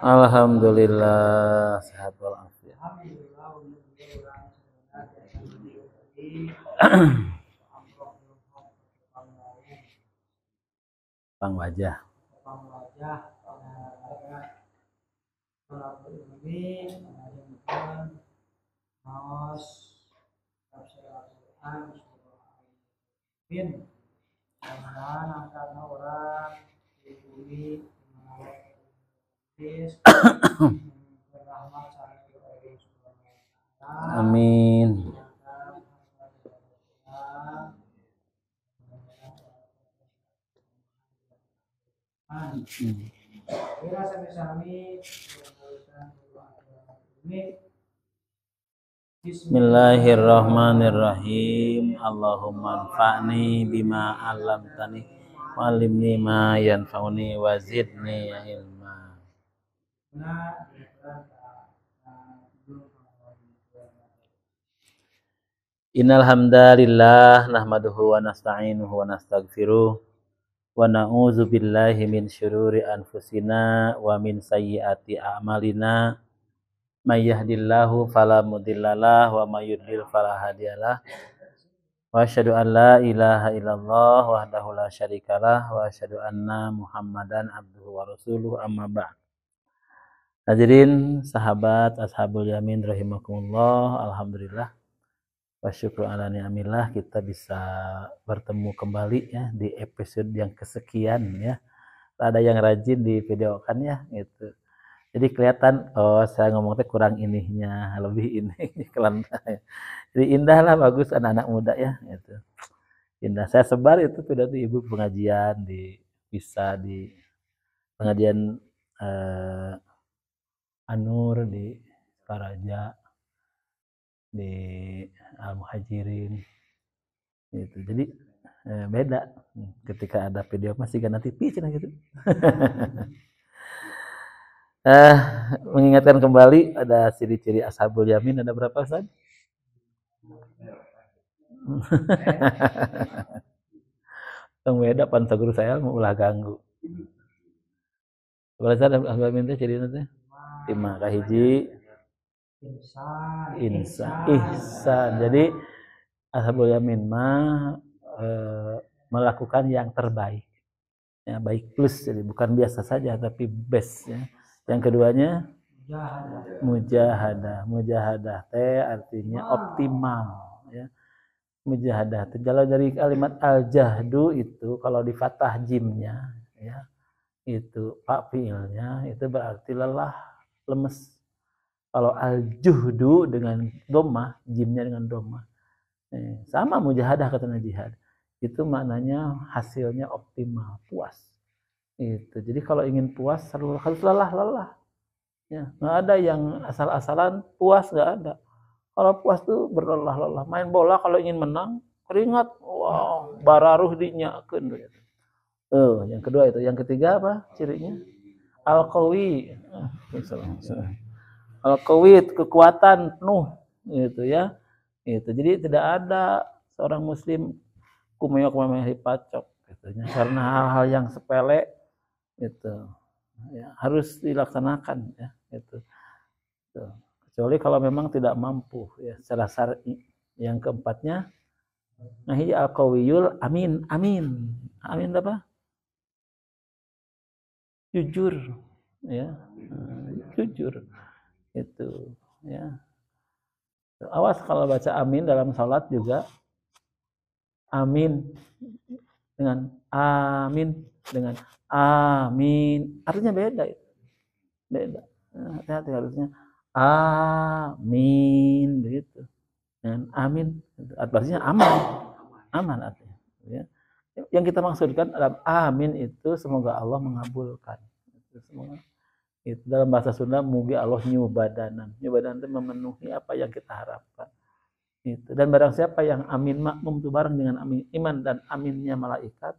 Alhamdulillah sehat walafiat. Pang wajah. Amin. Bismillahirrahmanirrahim. Allahumma anfa'ni bima 'allamtani wa 'allimni ma yanfa'uni wa zidni ilma. Innal hamdalillah nahmaduhu wa nasta'inuhu wa nastaghfiruh wa na'udzu billahi min syururi anfusina wa min sayyiati a'malina. May yahdihillahu fala mudhillalah wa may yudlil fala hadiyalah. Wa asyhadu an la ilaha illallah wahdahu la syarikalah wa asyhadu anna Muhammadan abduhu wa rasuluh amma ba'd. Hadirin sahabat Ashabul Yamin rahimakumullah, alhamdulillah wa syukru ala ni'amillah kita bisa bertemu kembali ya di episode yang kesekian ya. Ada yang rajin di videokan ya gitu. Jadi kelihatan saya ngomongnya kurang inihnya, lebih ini kelantai. Jadi indah lah, bagus anak-anak muda ya gitu. Indah. Saya sebar itu pidato ibu pengajian bisa di pengajian Anur di Karaja, di Al-Muhajirin gitu. Jadi beda ketika ada video masih Gana TV cina gitu. Mengingatkan kembali ada ciri-ciri Ashabul Yamin ada berapa Ustaz? Yang beda pan guru saya mau ulah ganggu. Kalau Ustaz Ashabul Yamin teh ciri nanti 5 kahiji ihsan. Jadi Ashabul Yamin mah melakukan yang terbaik. Ya, baik plus jadi bukan biasa saja tapi best ya. Yang keduanya mujahadah. Mujahadah teh artinya optimal ya. Mujahadah teh kalau dari kalimat al-jahdu itu kalau di fathah jimnya ya itu pak fiilnya itu berarti lelah, lemes. Kalau al-juhdu dengan dhammah, jimnya dengan dhammah. Sama mujahadah katanya jihad. Itu maknanya hasilnya optimal, puas. Itu. Jadi kalau ingin puas harus lelah. Ya, nggak ada yang asal-asalan puas, nggak ada. Kalau puas tuh berlelah-lelah. Main bola kalau ingin menang, keringat, wow, bararuh dinyakeun. Yang kedua itu. Yang ketiga apa cirinya? Al-qawi. Al-qawi kekuatan penuh gitu ya. Itu. Jadi tidak ada seorang muslim kumeok-kumeok dipacok gitu. Karena hal-hal yang sepele itu ya, harus dilaksanakan ya itu. Kecuali kalau memang tidak mampu ya secara syar'i. Yang keempatnya nahi al-qawiyul amin apa? Jujur ya. Jujur itu ya. Awas kalau baca amin dalam salat juga amin dengan amin artinya beda ya. Beda. Hati-hati harusnya amin begitu. Dan amin artinya aman artinya ya. Yang kita maksudkan dalam amin itu semoga Allah mengabulkan. Itu semoga itu dalam bahasa Sunda mugi Allah nyubadanan. Nyubadanan itu memenuhi apa yang kita harapkan. Itu. Dan barang siapa yang amin makmum itu bareng dengan amin iman dan aminnya malaikat,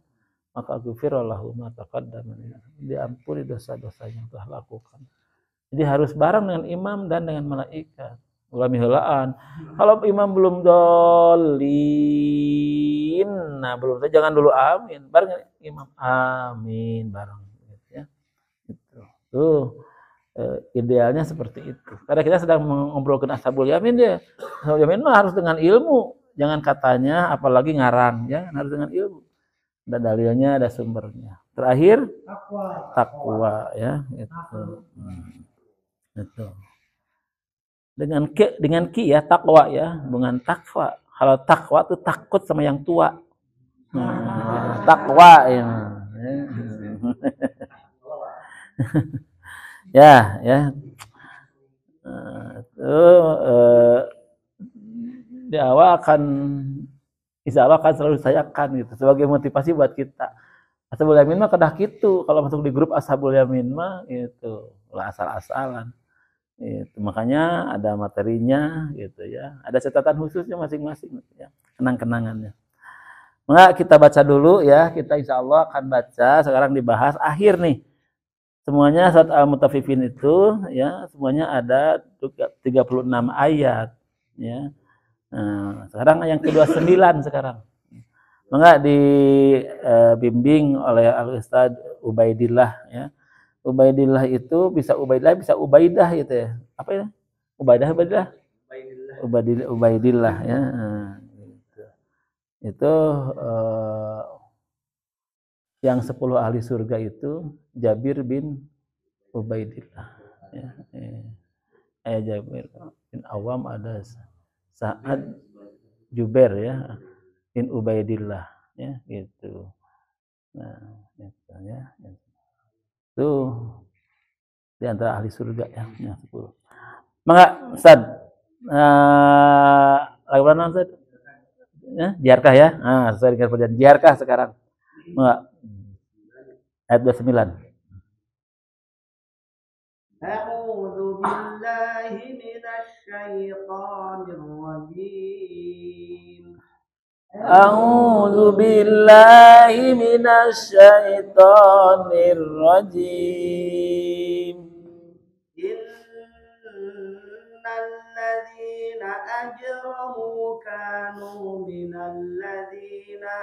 maka ghufira lahu ma taqaddama, diampuni dosa-dosa yang telah lakukan. Jadi harus bareng dengan imam dan dengan malaikat. Ulah miheulaan. Kalau imam belum dolin, nah belum jangan dulu amin, bareng imam amin bareng gitu ya. Itu. Tuh. Idealnya seperti itu. Karena kita sedang mengobrolkan ashabul yamin dia. Ashabul yamin mah harus dengan ilmu, jangan katanya apalagi ngarang ya, harus dengan ilmu. Ada dalilnya, ada sumbernya. Terakhir takwa ya, itu. Itu. Dengan ki ya takwa ya, bukan takwa. Kalau takwa itu takut sama yang tua. Takwa ya. Ya. Di awal akan insya Allah akan selalu disayakan gitu sebagai motivasi buat kita. Ashabul yamin mah kedah gitu, kalau masuk di grup ashabul yamin mah itu lah asal-asalan. Itu makanya ada materinya gitu ya. Ada catatan khususnya masing-masing gitu ya. Kenang-kenangannya. Maka kita baca dulu ya, kita insya Allah akan baca sekarang dibahas akhir nih. Semuanya surat Al-Mutaffifin itu ya, semuanya ada 36 ayat ya. Nah, sekarang yang ke-29 sekarang. Maka dibimbing oleh Al-Ustaz Ubaidillah ya. Ubaidillah itu bisa Ubaidillah bisa Ubaidah gitu ya. Apa ya? Ubaidah. Ubaidillah ya. Gitu. Itu yang 10 ahli surga itu Jabir bin Ubaidillah ya. Jabir bin Awam, ada Sa'ad Jubair ya bin Ubaidillah ya gitu. Nah, itu ya. Itu di antara ahli surga ya, yang 10. Maka Ustaz lagu mana Ustaz? Ya, Jiarkah ya? Sesuai dengan perjanjian Jiarkah sekarang. Maka ayat 29. A'udzu billahi minasy syaithanir rajim. A'udzu billahi minasy syaithanir rajim. Innal ladzina ajramu kanu minal ladzina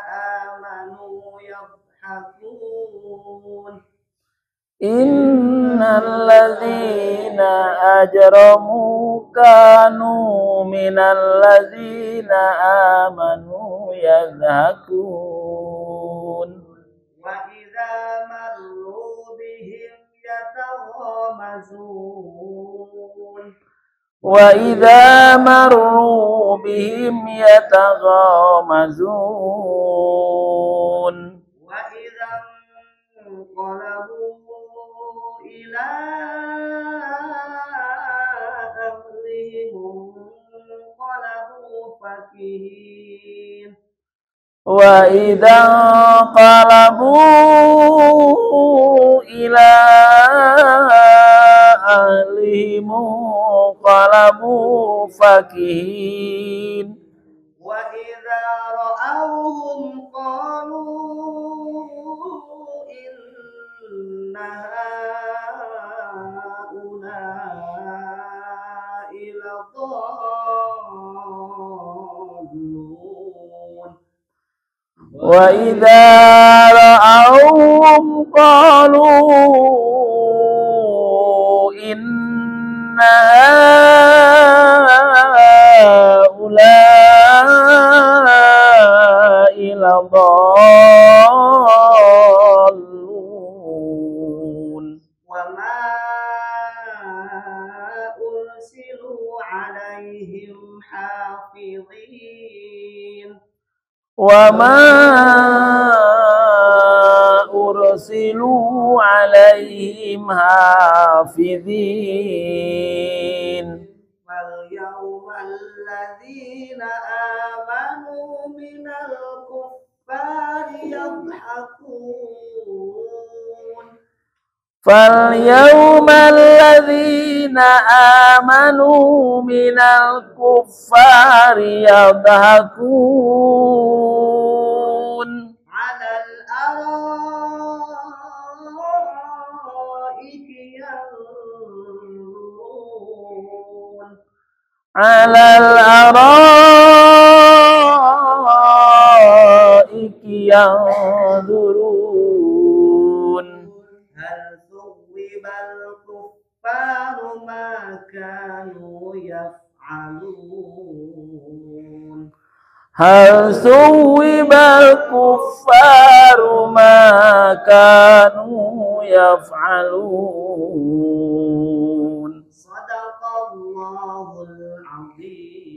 amanu yadhhakun. Innal ladzina ajramu kanu minal ladzina amanu yadhhakun. Wa idza marru bihim yataghamazun. Wa idza marru bihim yataghamazun. Wa idza qalabu ila ahlihim qalabu fakihin. Wa idza qalabu ila ahlihim qalabu fakihin. Wa idza ra'awhum qalu inna haula'i ladallun. Wa idza ra'awhum qalu inna haula'i ladallun. Wa ma ursilu 'alaihim hafizin. Wa ma ursilu 'alaihim hafizin. Wal yawmal ladzina amanu minal kuffari yadhhakun. فاليوم الذين آمنوا من الكفار يضحكون على الأرائك ينظرون على الأرائك ينظرون هل ثوب الكفار ما كانوا يفعلون هل ثوب الكفار ما كانوا يفعلون صدق الله العظيم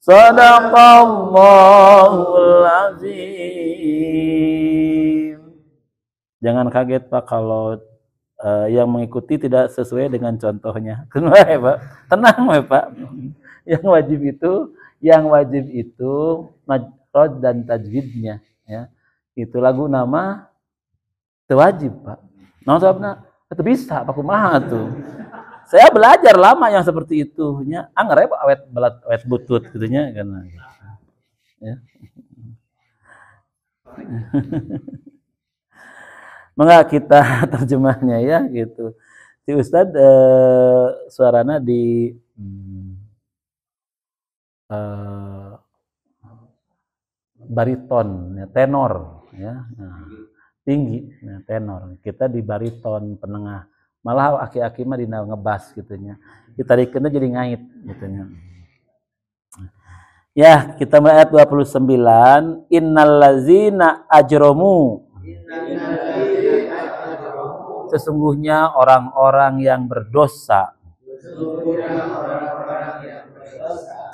Sadaqallahul azim. Jangan kaget Pak kalau yang mengikuti tidak sesuai dengan contohnya. Kenapa ya Pak? Tenang ya Pak. Yang wajib itu majrod dan tajwidnya ya. Itu lagu nama itu wajib Pak. Nah sabna itu bisa Pak kumaha tuh. Saya belajar lama yang seperti itu nya anggar Pak awet butut gitunya karena ya. Mengapa kita terjemahnya ya gitu. Si Ustadz suaranya di bariton ya, tenor ya. Nah, tinggi nah, tenor. Kita di bariton penengah. Malah aki-aki mah dina ngebas gitunya. Kita dikena jadi ngait gitunya. Ya, kita mulai ayat 29. Innallazina ajromu. Sesungguhnya orang-orang yang berdosa.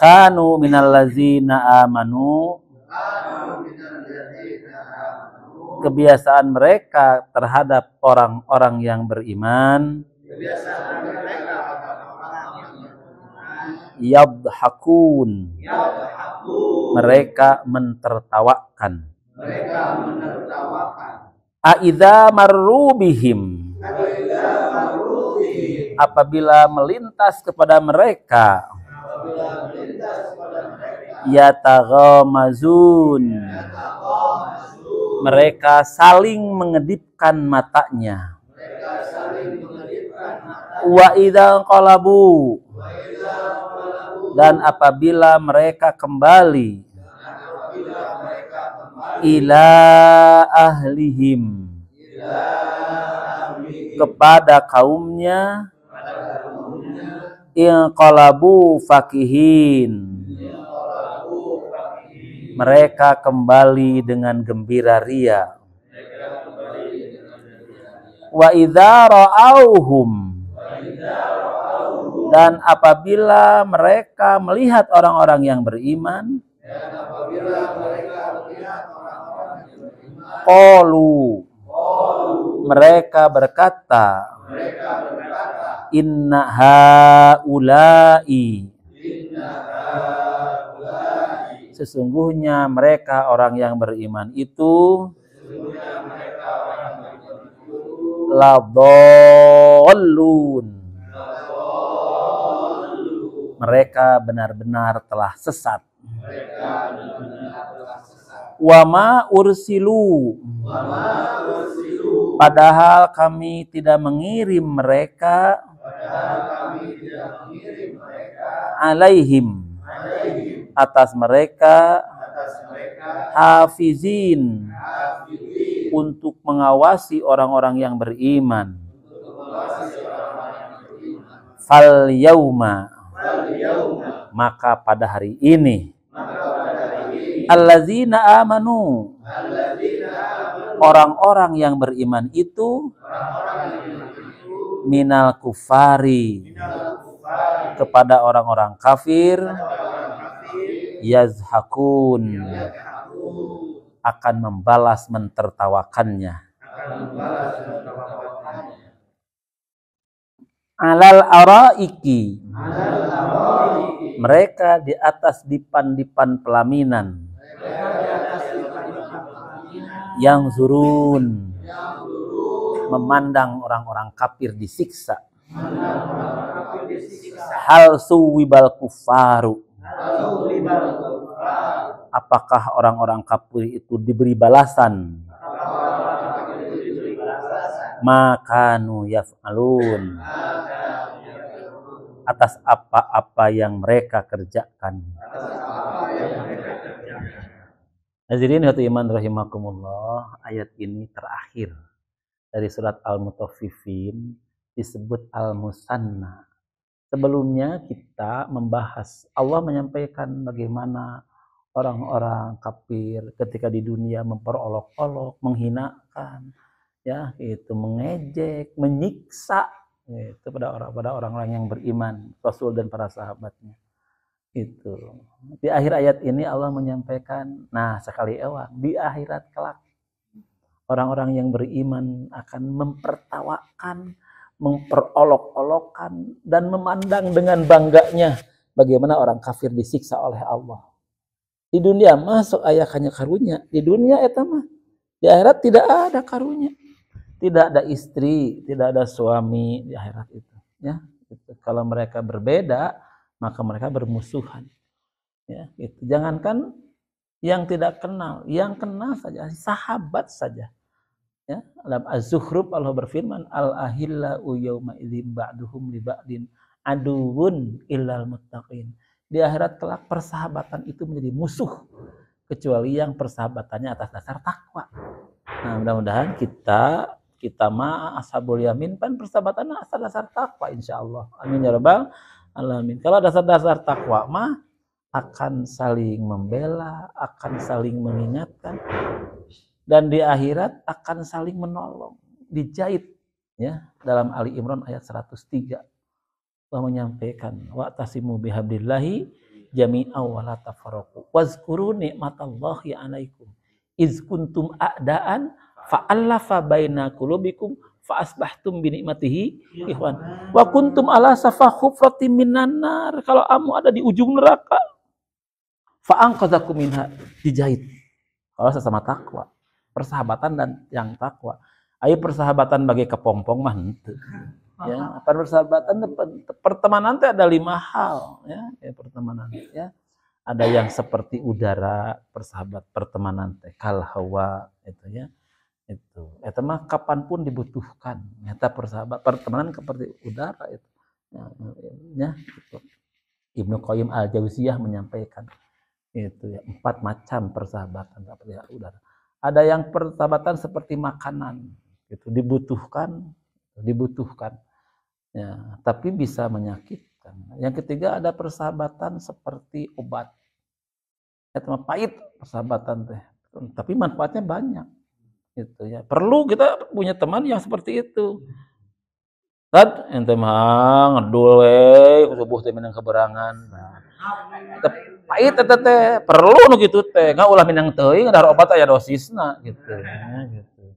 Kanu minallazina amanu. Kebiasaan mereka terhadap orang-orang yang beriman. Yadhakun. Mereka mentertawakan. Aidza marru bihim. Apabila melintas kepada mereka. Yataghamazun. Mereka saling mengedipkan matanya. Wa idza qalabu. Dan apabila mereka kembali ila ahlihim kepada kaumnya inqalabu fakihin. Mereka kembali dengan gembira ria. Wa idza ra'auhum. Dan apabila mereka melihat orang-orang yang beriman, qalu. Mereka berkata, inna haula'i. Sesungguhnya mereka orang yang beriman itu ladallun. Mereka benar-benar telah sesat. Wama ursilu. Padahal kami tidak mengirim mereka alaihim atas mereka hafizin untuk mengawasi orang-orang yang beriman. Fal yauma. Maka pada hari ini allazina amanu. Orang-orang yang beriman itu minal kufari. Kepada orang-orang kafir yazhakun. Akan membalas mentertawakannya. Alal araiki. Mereka di atas dipan-dipan pelaminan. Yang zurun. memandang orang-orang kafir disiksa. Hal suwibal kufaru, apakah orang-orang kafir itu diberi balasan? Makanu yaf'alun, atas apa-apa yang mereka kerjakan. Hadirin hati iman rahimakumullah, ayat ini terakhir dari surat Al-Mutaffifin disebut Al-Musanna. Sebelumnya kita membahas, Allah menyampaikan bagaimana orang-orang kafir ketika di dunia memperolok-olok, menghinakan, ya, itu mengejek, menyiksa, itu pada orang-orang yang beriman, Rasul dan para sahabatnya. Itu. Di akhir ayat ini Allah menyampaikan, nah sekali ewang, di akhirat kelak orang-orang yang beriman akan mempertawakan, memperolok-olokkan, dan memandang dengan bangganya bagaimana orang kafir disiksa oleh Allah. Di dunia masuk ayakannya karunya, di dunia eta mah, di akhirat tidak ada karunya, tidak ada istri, tidak ada suami di akhirat itu. Ya, gitu. Kalau mereka berbeda, maka mereka bermusuhan. Ya, gitu. Jangankan yang tidak kenal, yang kenal saja, sahabat saja. Ya, dalam Az-Zukhruf Allah berfirman, al-ahillau yauma idzin ba'duhum li ba'din aduwwun illal muttaqin. Di akhirat kelak persahabatan itu menjadi musuh kecuali yang persahabatannya atas dasar takwa. Nah, mudah-mudahan kita ashabul yamin kan persahabatannya atas dasar takwa insyaallah. Amin ya rabbal alamin. Kalau dasar-dasar takwa mah akan saling membela, akan saling mengingatkan, dan di akhirat akan saling menolong. Dijahit ya dalam Ali Imran ayat 103. Allah menyampaikan wa'tasimu bihablillahi jami'an wa la tafarraqu wazkuru ni'matallahi 'alaikum iz kuntum a'daan fa'alafa baina qulubikum fa asbahtum bi ni'matihi ikhwan wa kuntum ala safa hufratin minan nar. Kalau kamu ada di ujung neraka, fa anqadzakum minha, dijahit. Kalau sesama takwa, persahabatan dan yang takwa. Ayo persahabatan bagi kepompong mah henteu. Ya, persahabatan pertemanan itu ada 5 hal ya pertemanan ya. Ada yang seperti udara, pertemanan teh kal hawa itu ya. Itu mah kapanpun dibutuhkan. Nyata pertemanan seperti udara itu. Ya, gitu. Ibnu Qayyim Al-Jauziyah menyampaikan itu ya 4 macam persahabatan seperti udara. Ada yang persahabatan seperti makanan, itu dibutuhkan ya, tapi bisa menyakitkan. Yang ketiga ada persahabatan seperti obat. Itu mah pahit persahabatan teh, tapi manfaatnya banyak. Itu ya. Perlu kita punya teman yang seperti itu. Tad ente mah ngedul we subuh teh minang keberangan. Nah, pahit eta teh, perlu nu kitu teh. Nggak ulah minang teuing dahar obat aya dosisna gitu. Ya, gitu.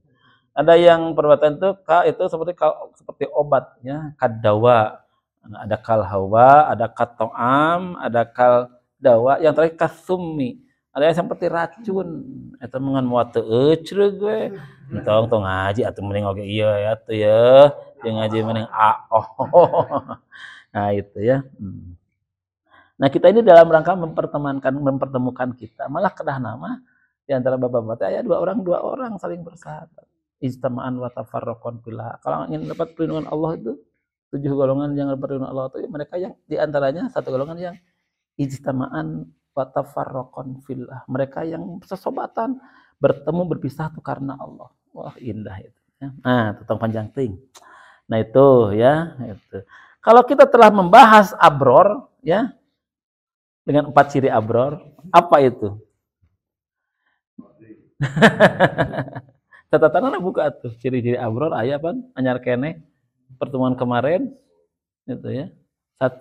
Ada yang perbuatan itu seperti obatnya, kadawa. Ada kal hawa, ada katoam, ada kal dawa. Yang terakhir kasumi. Ada yang seperti racun. Eta mengan moal teu ecreug we. Tong ngaji atuh mending oge ieu ya tuh ya. Jeung ngaji mending Nah, itu ya. Nah, kita ini dalam rangka mempertemukan kita. Malah kedah nama di antara bapak-bapak ya dua orang saling bersahabat. Ijtama'an wa tafarraqan fillah. Kalau ingin dapat perlindungan Allah itu 7 golongan yang dapat perlindungan Allah itu mereka yang di antaranya satu golongan yang ijtama'an wa tafarraqan fillah. Mereka yang sesobatan bertemu berpisah itu karena Allah. Wah, indah itu ya. Nah, tentang panjang ting. Nah, itu ya, itu. Kalau kita telah membahas abror ya dengan 4 ciri abror, apa itu? Catatan buka tuh ciri-ciri abror aya apa? Anyar kene pertemuan kemarin gitu ya. 1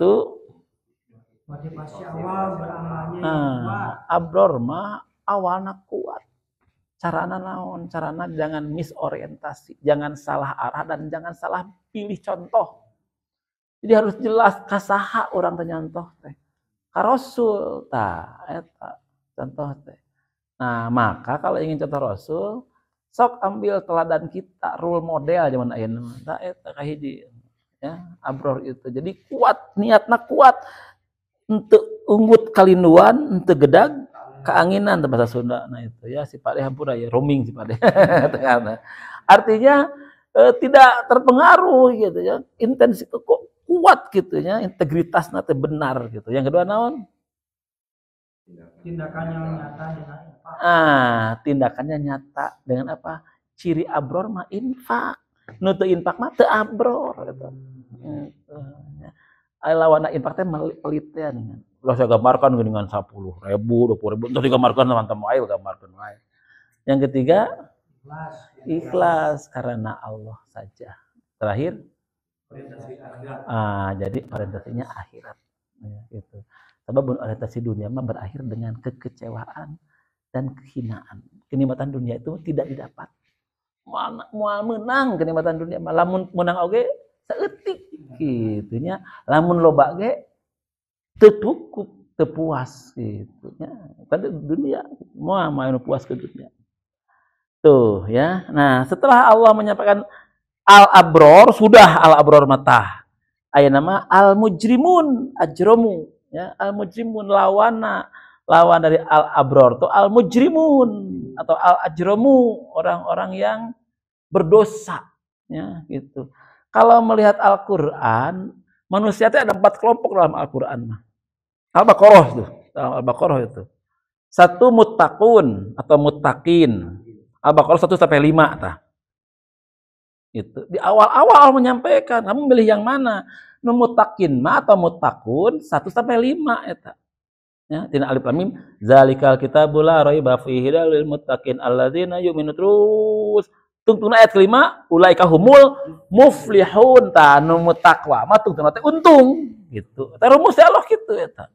motivasi awal beramalnya abror mah awalna kuat. Carana naon? Carana jangan misorientasi, jangan salah arah dan jangan salah pilih contoh. Jadi harus jelas kasaha orang teh nyontoh teh. Ka Rasul tah eta contoh teh. Nah, maka kalau ingin contoh Rasul sok ambil teladan kita, role model zaman ayeuna tah eta kahiji ya abror itu. Jadi kuat niatna kuat untuk unggut kalinduan, untuk gedag keanginan bahasa Sunda. Nah itu ya si Pade hampura ya roaming si Pade. Artinya tidak terpengaruh gitu ya. Intensitas kok kuat gitu ya, integritasnya teh benar gitu. Yang kedua naon? Tindakannya nyata dengan infak. Tindakannya nyata dengan apa? Ciri abror mah infak. Nu teu infak mah teu abror gitu. Lawan infak teh pelitian. Ulah saya gambarkan dengan 10.000, 20.000, terus digambarkan teman-teman ayo gambarkan wae. Yang ketiga, ikhlas karena Allah saja. Terakhir, jadi orientasinya akhirat. Ya, gitu. Sebab orientasi dunia mah berakhir dengan kekecewaan dan kehinaan. Kenikmatan dunia itu tidak didapat. Moal menang kenikmatan dunia, lamun menang oge saeutik gitunya. Lamun loba ge teu cukup, teu puas gitu nya. Tadi dunia moal main puas ke dunia. Tuh ya. Nah, setelah Allah menyampaikan al-abror, sudah al-abror mata. Aya nama al-mujrimun, ajromu ya, al-mujrimun lawan dari al-abror itu al-mujrimun atau al-ajromu, orang-orang yang berdosa ya gitu. Kalau melihat Al-Qur'an, manusia itu ada 4 kelompok dalam Al-Qur'an mah. Al-Baqarah itu, dalam Al-Baqarah itu. 1 muttaqun atau muttaqin. Al-Baqarah 1 sampai 5 tah. Itu di awal-awal menyampaikan, kamu milih yang mana? Nu muttaqin mah atau muttaqun 1 sampai 5 eta. Ya, tina alif lam mim zalikal kitabul la raiba fihi lil muttaqin alladzina yu'minu terus tungtuna ayat kelima ulaika humul muflihun ta nu muttaqwa mah tungtuna teh untung gitu. Eta rumus Allah kitu eta.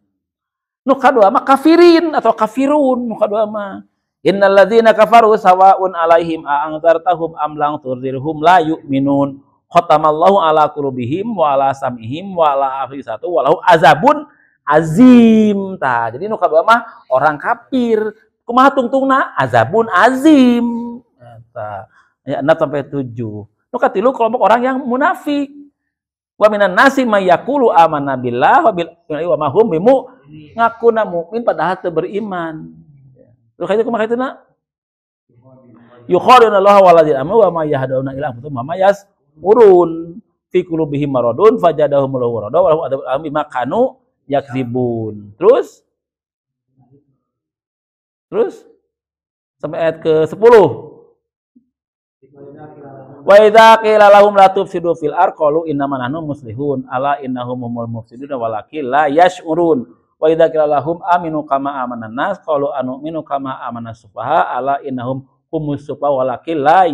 Nu kadua mah kafirin atau kafirun, nu kadua mah innal ladzina kafaru sawaun alaihim a anzartahum am lam tunzirhum la yu'minun khatamallahu ala qulubihim wa ala sam'ihim wa ala afisatu walau azabun azim tah. Jadi nu kadua mah orang kafir. Kumaha tungtungna? Azabun azim. Tah. Ya 6 sampai 7. Nu katilu kelompok orang yang munafik. Wa minan nasi may yaqulu amanna billah wa ma hum bimu ngakuna mukmin padahal teu beriman. Terus kayak kumaha kitu na? Yukhaduna Allah walladzina amanu wa ma yahduna ila anfusihim ma yas'urun fi qulubihim maradun fajadahumullahu marada wa lahum adzabun bima kanu yakzibun. Terus sampai ayat ke-10. Wa idza qila lahum la tufsidu fil ardh qalu innama nahnu muslihun ala innahum humul mufsidun walakin la yash'urun. Wa idza qila lahum aminu kama amanan nas qalu anu'minu kama amanas sufaha ala innahum humus sufaha walakin la